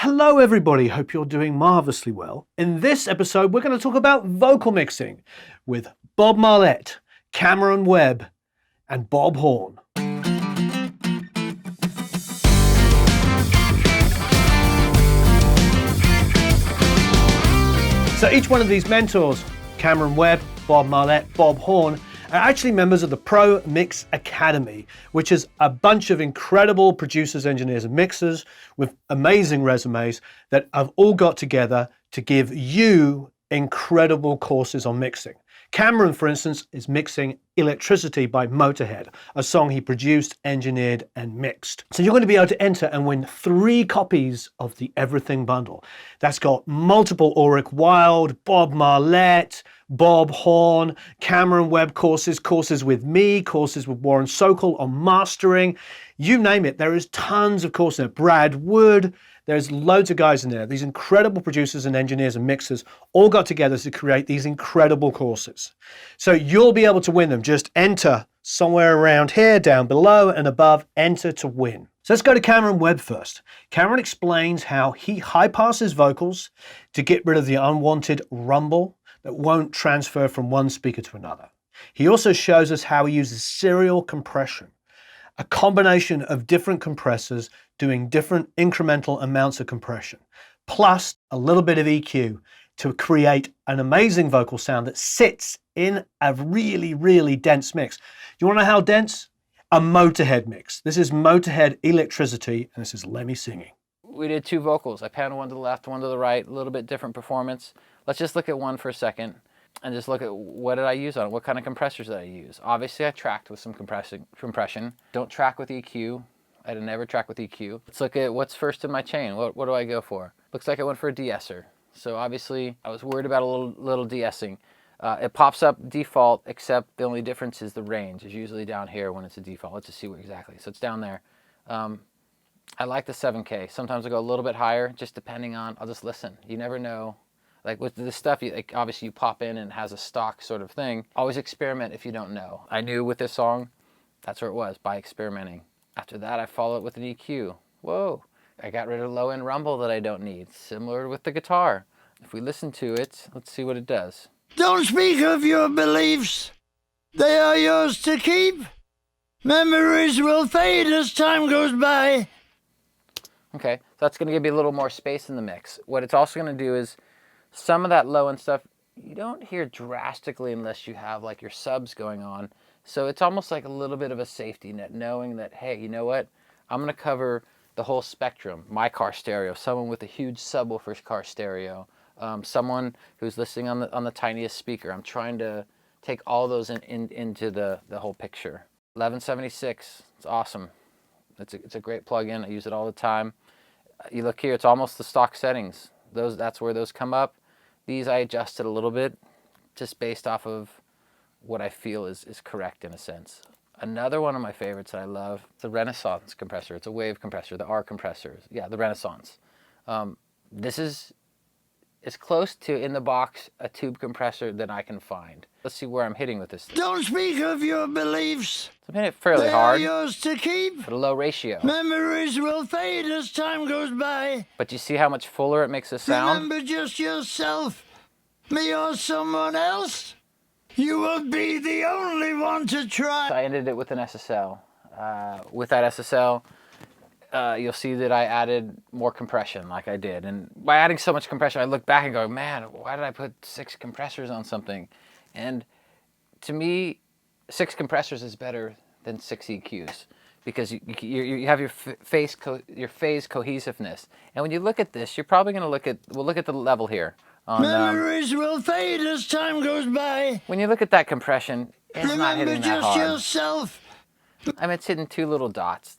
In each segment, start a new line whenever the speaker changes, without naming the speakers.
Hello everybody, hope you're doing marvelously well. In this episode we're going to talk about vocal mixing with Bob Marlette, Cameron Webb and Bob Horn. So each one of these mentors, Cameron Webb, Bob Marlette, Bob Horn, are actually members of the Pro Mix Academy, which is a bunch of incredible producers, engineers, and mixers with amazing resumes that have all got together to give you incredible courses on mixing. Cameron, for instance, is mixing Electricity by Motorhead, a song he produced, engineered, and mixed. So you're going to be able to enter and win 3 copies of the Everything Bundle. That's got multiple Ulrich Wilde, Bob Marlette, Bob Horn, Cameron Webb courses with me, courses with Warren Sokol on mastering, you name it. There is tons of courses in there. Brad Wood, there's loads of guys in there. These incredible producers and engineers and mixers all got together to create these incredible courses. So you'll be able to win them. Just enter somewhere around here, down below and above, enter to win. So let's go to Cameron Webb first. Cameron explains how he high passes vocals to get rid of the unwanted rumble that won't transfer from one speaker to another. He also shows us how he uses serial compression, a combination of different compressors doing different incremental amounts of compression, plus a little bit of EQ to create an amazing vocal sound that sits in a really, really dense mix. You want to know how dense? A Motorhead mix. This is Motorhead Electricity, and this is Lemmy singing.
We did 2 vocals. I paneled one to the left, one to the right, a little bit different performance. Let's just look at one for a second and just look at what did I use on it? What kind of compressors did I use? Obviously, I tracked with some compression. Don't track with EQ. I never track with EQ. Let's look at what's first in my chain. What do I go for? Looks like I went for a de-esser. So obviously, I was worried about a little de-essing. It pops up default, except the only difference is the range. It's usually down here when it's a default. Let's just see what exactly. So it's down there. I like the 7K. Sometimes I go a little bit higher, just depending on, I'll just listen. You never know. Like with this stuff, like obviously you pop in and it has a stock sort of thing. Always experiment if you don't know. I knew with this song, that's where it was, by experimenting. After that, I follow it with an EQ. Whoa, I got rid of low-end rumble that I don't need. Similar with the guitar. If we listen to it, let's see what it does.
Don't speak of your beliefs. They are yours to keep. Memories will fade as time goes by.
Okay, so that's going to give you a little more space in the mix. What it's also going to do is some of that low-end stuff, you don't hear drastically unless you have like your subs going on. So it's almost like a little bit of a safety net, knowing that, hey, you know what? I'm going to cover the whole spectrum. My car stereo, someone with a huge subwoofer car stereo, someone who's listening on the tiniest speaker. I'm trying to take all those into the whole picture. 1176, it's awesome. It's a great plug-in. I use it all the time. You look here, it's almost the stock settings. That's where those come up. These I adjusted a little bit, just based off of what I feel is correct in a sense. Another one of my favorites that I love, the Renaissance compressor. It's a wave compressor, the R compressor. Yeah, the Renaissance. This is as close to, in the box, a tube compressor than I can find. Let's see where I'm hitting with this.
Don't speak of your beliefs.
I'm hitting it fairly hard.
They are yours to keep.
At a low ratio.
Memories will fade as time goes by.
But you see how much fuller it makes the sound?
Remember just yourself. Me or someone else. You will be the only one to try.
I ended it with an SSL. With that SSL, you'll see that I added more compression like I did. And by adding so much compression, I look back and go, man, why did I put 6 compressors on something? And to me, 6 compressors is better than 6 EQs because you have your phase cohesiveness. And when you look at this, you're probably going to we'll look at the level here.
Memories will fade as time goes by.
When you look at that compression, it's not hitting that hard.
Remember just yourself.
I mean, it's hitting 2 little dots.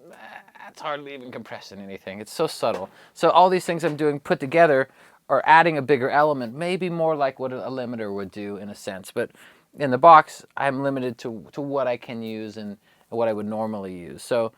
That's hardly even compressing anything. It's so subtle. So all these things I'm doing put together are adding a bigger element, maybe more like what a limiter would do in a sense. But in the box, I'm limited to what I can use and what I would normally use. So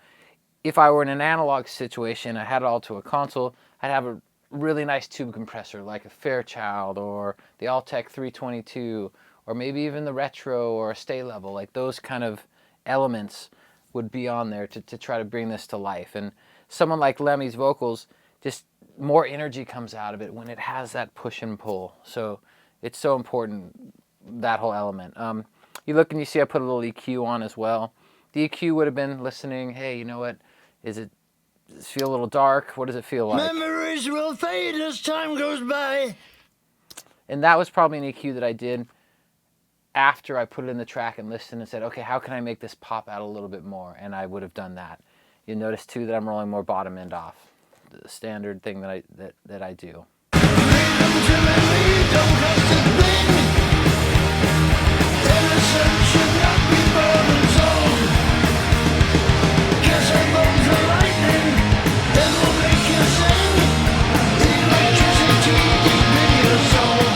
if I were in an analog situation, I had it all to a console, I'd have a really nice tube compressor like a Fairchild or the Altec 322 or maybe even the Retro or a Stay Level. Like those kind of elements would be on there to try to bring this to life. And someone like Lemmy's vocals just more energy comes out of it when it has that push and pull. So it's so important, that whole element. You look and you see I put a little EQ on as well. The EQ would have been listening, hey, you know what, does it feel a little dark? What does it feel like?
Memories will fade as time goes by.
And that was probably an EQ that I did after I put it in the track and listened and said, okay, how can I make this pop out a little bit more? And I would have done that. You notice too that I'm rolling more bottom end off, the standard thing that I do.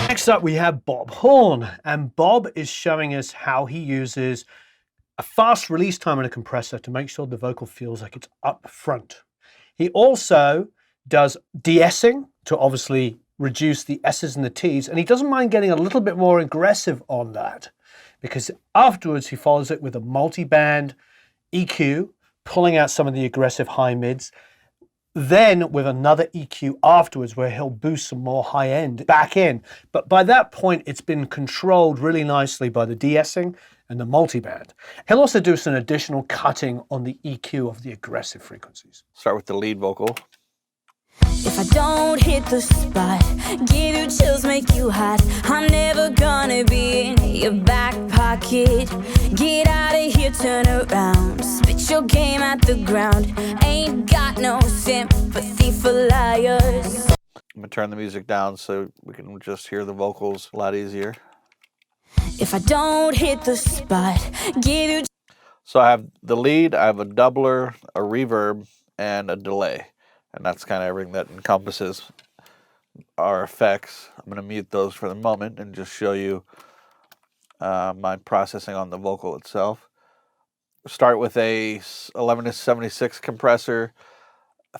Next up, we have Bob Horn, and Bob is showing us how he uses a fast release time in a compressor to make sure the vocal feels like it's up front. He also does DeEssing to obviously reduce the S's and the T's, and he doesn't mind getting a little bit more aggressive on that, because afterwards he follows it with a multi-band EQ, pulling out some of the aggressive high mids, then with another EQ afterwards where he'll boost some more high end back in. But by that point, it's been controlled really nicely by the DeEssing and the multiband. He'll also do some additional cutting on the EQ of the aggressive frequencies.
Start with the lead vocal.
If I don't hit the spot, give you chills, make you hot, I'm never gonna be in your back pocket. Get out of here, turn around, spit your game at the ground. Ain't got no sympathy for liars.
I'm gonna turn the music down so we can just hear the vocals a lot easier.
If I don't hit the spot, give you...
So I have the lead, I have a doubler, a reverb, and a delay. And that's kind of everything that encompasses our effects. I'm going to mute those for the moment and just show you my processing on the vocal itself. Start with a 11-76 compressor,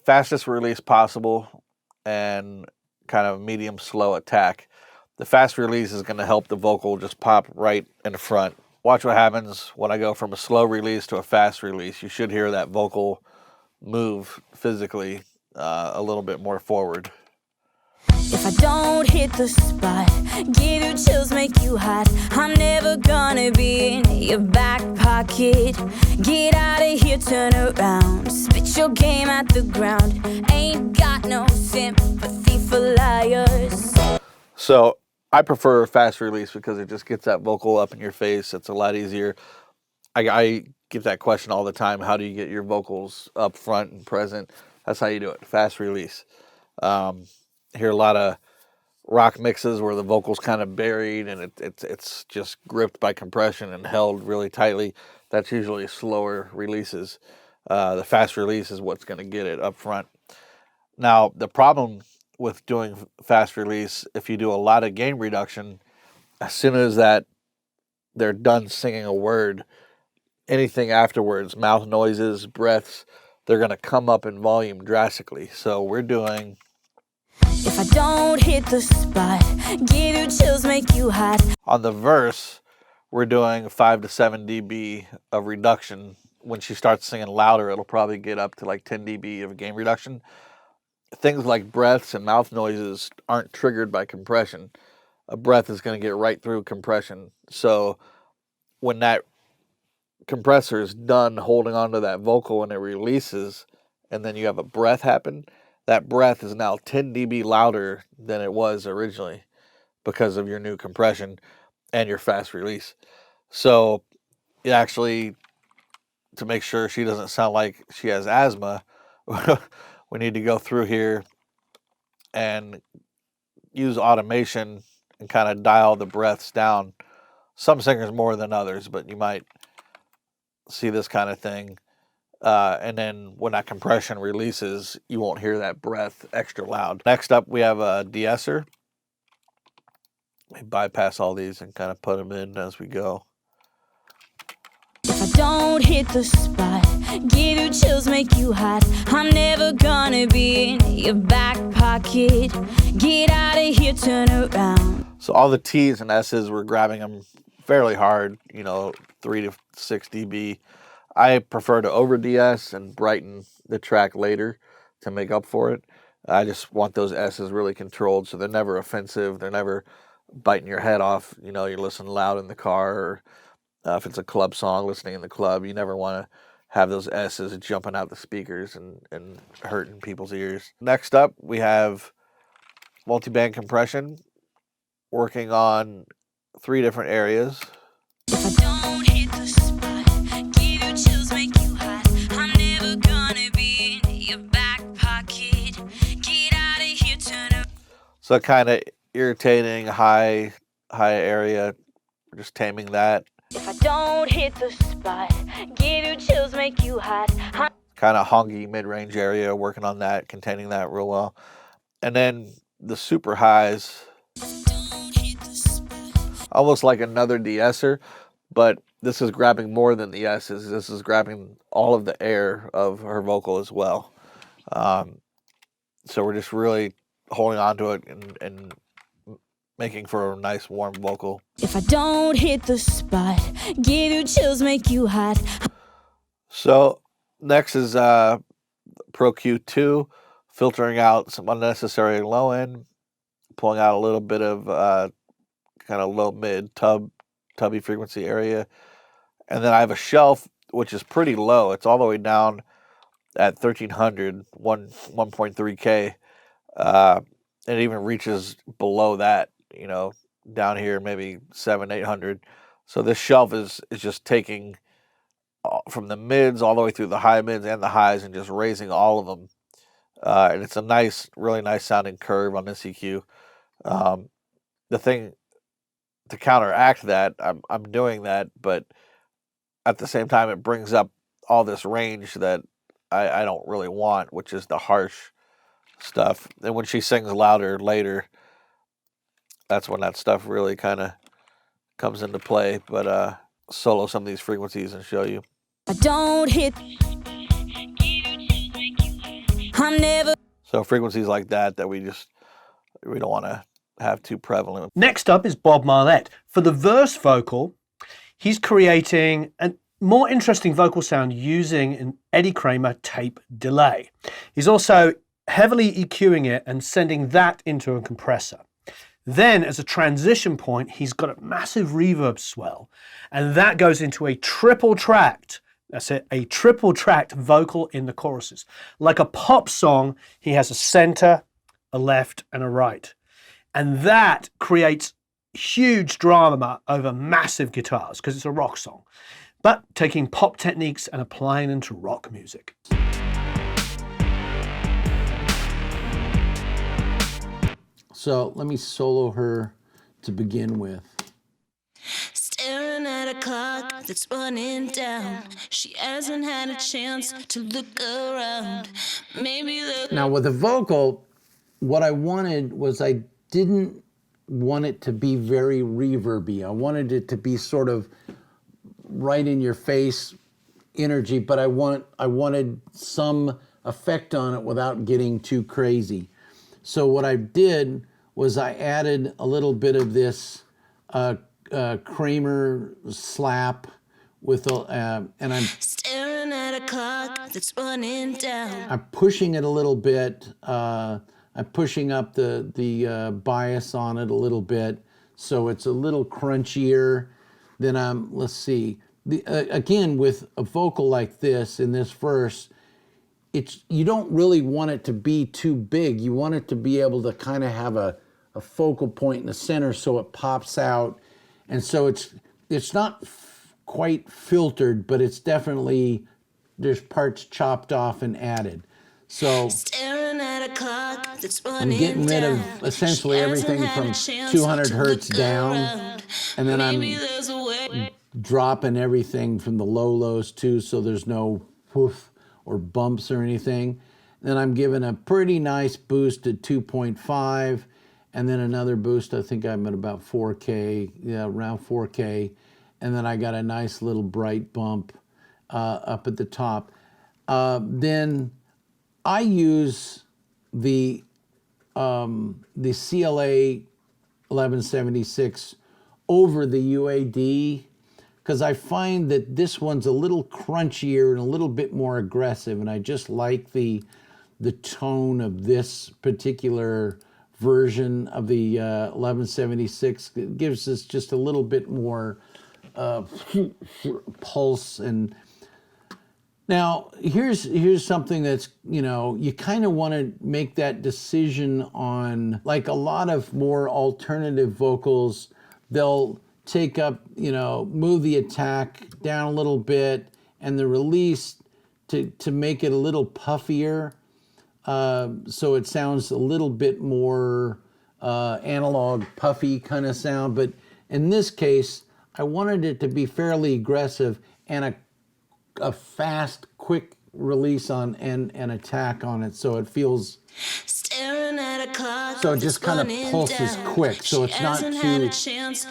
fastest release possible, and kind of medium slow attack. The fast release is going to help the vocal just pop right in the front. Watch what happens when I go from a slow release to a fast release. You should hear that vocal move physically a little bit more forward.
If I don't hit the spot, give you chills, make you hot, I'm never gonna be in your back pocket. Get out of here, turn around, spit your game at the ground. Ain't got no sympathy for liars.
So I prefer a fast release because it just gets that vocal up in your face. It's a lot easier. I get that question all the time. How do you get your vocals up front and present? That's how you do it. Fast release. Hear a lot of rock mixes where the vocal's kind of buried and it's just gripped by compression and held really tightly. That's usually slower releases. The fast release is what's going to get it up front. Now, the problem with doing fast release, if you do a lot of gain reduction, as soon as that they're done singing a word, anything afterwards, mouth noises, breaths, they're going to come up in volume drastically. So we're doing...
If I don't hit the spot, give you chills, make you hot.
On the verse, we're doing 5 to 7 dB of reduction. When she starts singing louder, it'll probably get up to like 10 dB of gain reduction. Things like breaths and mouth noises aren't triggered by compression. A breath is going to get right through compression. So when that compressor is done holding onto that vocal and it releases, and then you have a breath happen, that breath is now 10 dB louder than it was originally because of your new compression and your fast release. So it actually, to make sure she doesn't sound like she has asthma, we need to go through here and use automation and kind of dial the breaths down. Some singers more than others, but you might see this kind of thing. And then when that compression releases, you won't hear that breath extra loud. Next up, we have a de-esser. We bypass all these and kind of put them in as we go.
If I don't hit the spot, give you chills, make you hot, I'm never gonna be in your back pocket. Get out of here, turn around.
So all the T's and S's, we're grabbing them fairly hard, 3 to 6 dB. I prefer to over de-ess and brighten the track later to make up for it. I just want those S's really controlled, so they're never offensive. They're never biting your head off. You know, you're listening loud in the car, or if it's a club song, listening in the club, you never want to have those S's jumping out the speakers and hurting people's ears. Next up, we have multiband compression, working on 3 different areas.
If I don't hit the spot, give you chills, make you hot. I'm never gonna be in your back pocket. Get out of here, turn around.
So kind of irritating, high area, just taming that.
If I don't hit the spot, give you chills, make you hot.
Kind of honky mid-range area, working on that, containing that real well. And then the super highs, almost like another de-esser, but this is grabbing more than the S's. This is grabbing all of the air of her vocal as well. So we're just really holding on to it and making for a nice warm vocal.
If I don't hit the spot, give you chills, make you hot.
So next is Pro Q2, filtering out some unnecessary low end, pulling out a little bit of kind of low mid tubby frequency area. And then I have a shelf, which is pretty low. It's all the way down at 1300, 1.3K. It even reaches below that, you know, down here, maybe 800. So this shelf is just taking from the mids all the way through the high mids and the highs and just raising all of them. And it's a nice, really nice sounding curve on this EQ. The thing to counteract that, I'm doing that, but at the same time, it brings up all this range that I don't really want, which is the harsh stuff. And when she sings louder later, that's when that stuff really kind of comes into play. But solo some of these frequencies and show you.
I don't hit. I'm never.
So frequencies like that we don't want to have too prevalent.
Next up is Bob Marlette. For the verse vocal, he's creating a more interesting vocal sound using an Eddie Kramer tape delay. He's also heavily EQing it and sending that into a compressor. Then as a transition point, he's got a massive reverb swell, and that goes into a triple tracked, that's it, a triple tracked vocal in the choruses. Like a pop song, he has a center, a left, and a right. And that creates huge drama over massive guitars because it's a rock song, but taking pop techniques and applying them to rock music.
So let me solo her to begin with.
Staring at a clock that's running down. She hasn't had a chance to look around. Maybe look.
Now with the vocal, what I wanted was I didn't want it to be very reverby. I wanted it to be sort of right in your face energy, but I wanted some effect on it without getting too crazy. So what I did was I added a little bit of this Kramer slap with and I'm
staring at a clock that's running down.
I'm pushing it a little bit. I'm pushing up the bias on it a little bit, so it's a little crunchier. Then let's see. Again, with a vocal like this in this verse, you don't really want it to be too big. You want it to be able to kind of have a focal point in the center so it pops out. And so it's not quite filtered, but it's definitely, there's parts chopped off and added. So
Staring at a clock that's
I'm
running
getting rid of
down.
essentially
She
everything
hasn't had
from
a chance
200
to
hertz
look
down.
around.
And then
Maybe
I'm
there's a way.
dropping everything from the lows too, so there's no poof or bumps or anything. Then I'm giving a pretty nice boost at 2.5, and then another boost, I think I'm at about 4K, yeah, around 4K. And then I got a nice little bright bump up at the top. Then I use the CLA 1176 over the UAD, because I find that this one's a little crunchier and a little bit more aggressive, and I just like the the tone of this particular version of the 1176. It gives us just a little bit more pulse. And now here's something that's, you know, you kind of want to make that decision on, like a lot of more alternative vocals, they'll take up, you know, move the attack down a little bit and the release to make it a little puffier, so it sounds a little bit more analog, puffy kind of sound. But in this case, I wanted it to be fairly aggressive and a fast, quick release on and attack on it, so it feels. So it just kind of pulses quick, so it's not too.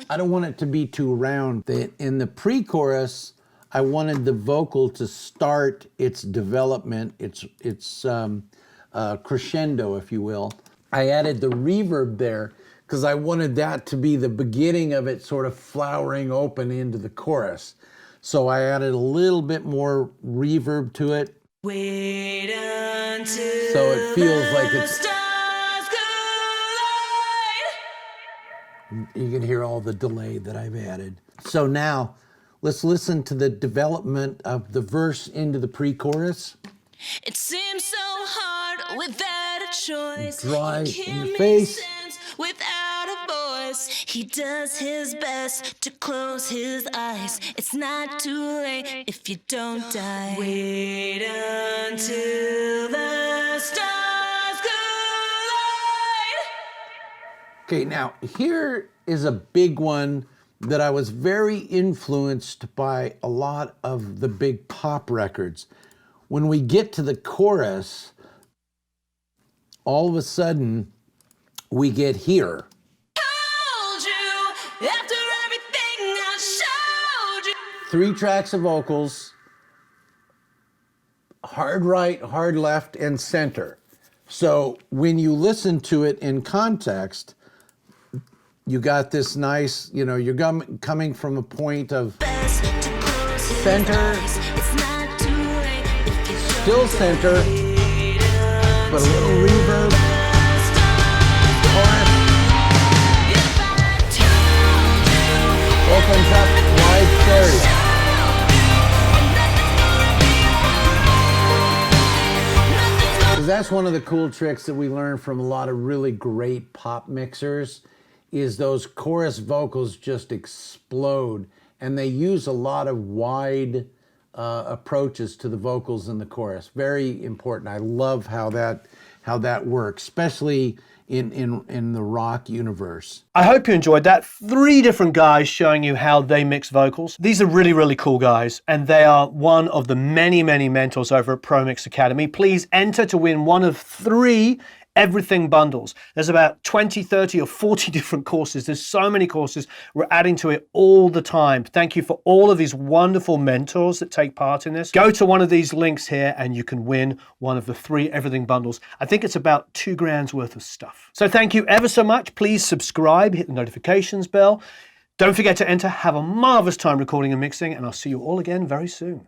I don't want it to be too round. In the pre-chorus, I wanted the vocal to start its development, its crescendo, if you will. I added the reverb there because I wanted that to be the beginning of it sort of flowering open into the chorus. So I added a little bit more reverb to it. Wait until so it feels like it's. You can hear all the delay that I've added. So now, let's listen to the development of the verse into the pre-chorus. It seems so hard without a choice. Dry in your face. Without a voice, he does his best to close his eyes. It's not too late if you don't die. Wait until the stars collide. Okay, now here is a big one that I was very influenced by a lot of the big pop records. When we get to the chorus, all of a sudden, we get here. Told you, after everything I showed you. 3 tracks of vocals, hard right, hard left, and center. So when you listen to it in context, you got this nice, you know, you're coming from a point of center, still center, but a little reverb, chorus, opens up wide stereo. That's one of the cool tricks that we learned from a lot of really great pop mixers, is those chorus vocals just explode, and they use a lot of wide approaches to the vocals in the chorus. Very important. I love how that works, especially in the rock universe.
I hope you enjoyed that. 3 different guys showing you how they mix vocals. These are really, really cool guys, and they are one of the many, many mentors over at Pro Mix Academy. Please enter to win one of 3 everything bundles. There's about 20, 30 or 40 different courses. There's so many courses. We're adding to it all the time. Thank you for all of these wonderful mentors that take part in this. Go to one of these links here and you can win one of the 3 everything bundles. I think it's about $2,000 worth of stuff. So thank you ever so much. Please subscribe, hit the notifications bell. Don't forget to enter. Have a marvelous time recording and mixing, and I'll see you all again very soon.